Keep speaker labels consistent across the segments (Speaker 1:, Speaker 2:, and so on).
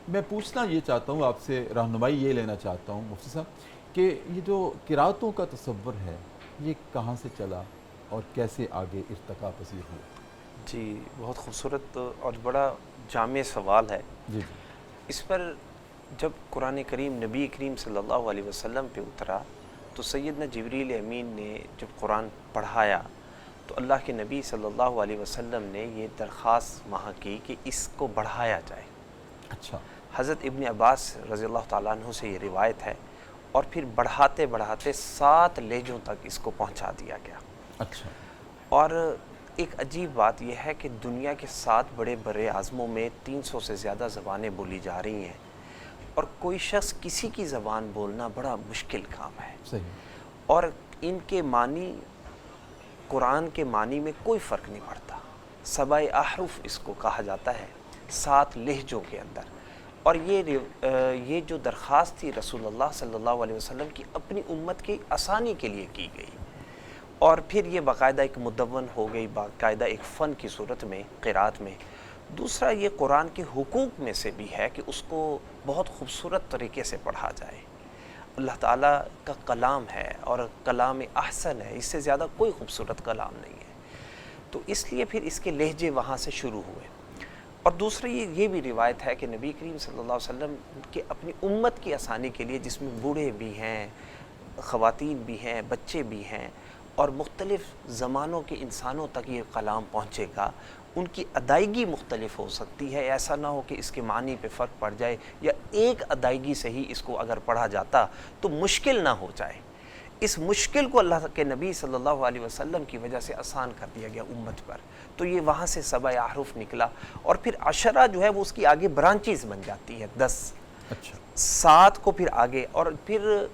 Speaker 1: میں پوچھنا یہ چاہتا ہوں آپ سے، رہنمائی یہ لینا چاہتا ہوں مفتی صاحب کہ یہ جو قرأتوں کا تصور ہے یہ کہاں سے چلا اور کیسے آگے ارتقا پذیر ہوا؟
Speaker 2: جی، بہت خوبصورت اور بڑا جامع سوال ہے۔
Speaker 1: جی جی
Speaker 2: اس پر جب قرآن کریم نبی کریم صلی اللہ علیہ وسلم پہ اترا تو سیدنا جبریل امین نے جب قرآن پڑھایا تو اللہ کے نبی صلی اللہ علیہ وسلم نے یہ درخواست وہاں کی کہ اس کو بڑھایا جائے۔
Speaker 1: اچھا
Speaker 2: حضرت ابن عباس رضی اللہ تعالیٰ عنہ سے یہ روایت ہے، اور پھر بڑھاتے بڑھاتے 7 لہجوں تک اس کو پہنچا دیا گیا۔
Speaker 1: اچھا
Speaker 2: اور ایک عجیب بات یہ ہے کہ دنیا کے 7 بڑے بر اعظموں میں 300 سے زیادہ زبانیں بولی جا رہی ہیں، اور کوئی شخص کسی کی زبان بولنا بڑا مشکل کام ہے،
Speaker 1: صحیح،
Speaker 2: اور ان کے معنی قرآن کے معنی میں کوئی فرق نہیں پڑتا۔ 7 احرف اس کو کہا جاتا ہے، 7 لہجوں کے اندر۔ اور یہ جو درخواست تھی رسول اللہ صلی اللہ علیہ وسلم کی اپنی امت کی آسانی کے لیے کی گئی، اور پھر یہ باقاعدہ ایک مدون ہو گئی، باقاعدہ ایک فن کی صورت میں قرأت میں۔ دوسرا یہ قرآن کے حقوق میں سے بھی ہے کہ اس کو بہت خوبصورت طریقے سے پڑھا جائے۔ اللہ تعالیٰ کا کلام ہے اور کلام احسن ہے، اس سے زیادہ کوئی خوبصورت کلام نہیں ہے، تو اس لیے پھر اس کے لہجے وہاں سے شروع ہوئے۔ اور دوسری یہ بھی روایت ہے کہ نبی کریم صلی اللہ علیہ وسلم کے اپنی امت کی آسانی کے لیے، جس میں بوڑھے بھی ہیں، خواتین بھی ہیں، بچے بھی ہیں، اور مختلف زمانوں کے انسانوں تک یہ کلام پہنچے گا، ان کی ادائیگی مختلف ہو سکتی ہے، ایسا نہ ہو کہ اس کے معنی پہ فرق پڑ جائے، یا ایک ادائیگی سے ہی اس کو اگر پڑھا جاتا تو مشکل نہ ہو جائے۔ اس مشکل کو اللہ کے نبی صلی اللہ علیہ وسلم کی وجہ سے آسان کر دیا گیا امت پر، تو یہ وہاں سے 7 احرف نکلا، اور پھر 10 جو ہے وہ اس کی آگے برانچیز بن جاتی ہے، 10
Speaker 1: اچھا
Speaker 2: 7 کو پھر آگے، اور پھر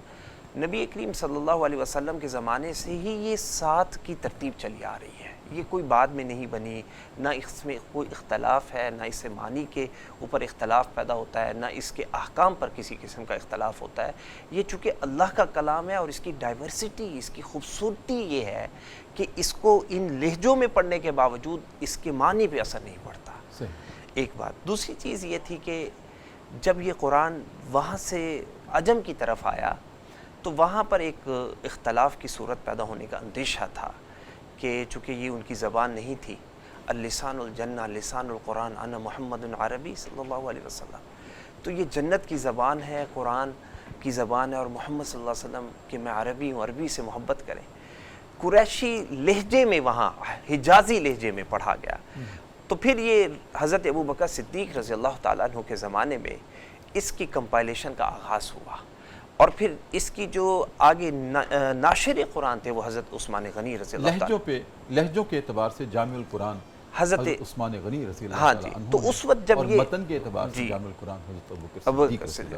Speaker 2: نبی کریم صلی اللہ علیہ وسلم کے زمانے سے ہی یہ 7 کی ترتیب چلی آ رہی ہے، یہ کوئی بعد میں نہیں بنی، نہ اس میں کوئی اختلاف ہے، نہ اس سے معنی کے اوپر اختلاف پیدا ہوتا ہے، نہ اس کے احکام پر کسی قسم کا اختلاف ہوتا ہے۔ یہ چونکہ اللہ کا کلام ہے، اور اس کی ڈائیورسٹی، اس کی خوبصورتی یہ ہے کہ اس کو ان لہجوں میں پڑھنے کے باوجود اس کے معنی پہ اثر نہیں پڑتا،
Speaker 1: صحیح،
Speaker 2: ایک بات۔ دوسری چیز یہ تھی کہ جب یہ قرآن وہاں سے عجم کی طرف آیا تو وہاں پر ایک اختلاف کی صورت پیدا ہونے کا اندیشہ تھا کہ چونکہ یہ ان کی زبان نہیں تھی، اللسان الجنہ لسان القرآن انا محمد عربی صلی اللہ علیہ وسلم، تو یہ جنت کی زبان ہے، قرآن کی زبان ہے، اور محمد صلی اللہ علیہ وسلم کہ میں عربی ہوں، عربی سے محبت کریں۔ قریشی لہجے میں، وہاں حجازی لہجے میں پڑھا گیا، تو پھر یہ حضرت ابوبکر صدیق رضی اللہ تعالیٰ عنہ کے زمانے میں اس کی کمپائلیشن کا آغاز ہوا، اور پھر اس کی جو آگے ناشر قرآن تھے وہ حضرت عثمان غنی رضی اللہ تعالیٰ،
Speaker 1: لہجوں کے اعتبار سے جامع القرآن
Speaker 2: حضرت
Speaker 1: عثمان غنی رضی اللہ
Speaker 2: ہاں
Speaker 1: تعالیٰ
Speaker 2: جی،
Speaker 1: عنہ
Speaker 2: تو
Speaker 1: ہیں،
Speaker 2: اس وقت جب
Speaker 1: اور
Speaker 2: یہ
Speaker 1: متن کے اعتبار سے
Speaker 2: جی
Speaker 1: جامع القرآن حضرت ابوبکر
Speaker 2: ابو
Speaker 1: صدیق رضی اللہ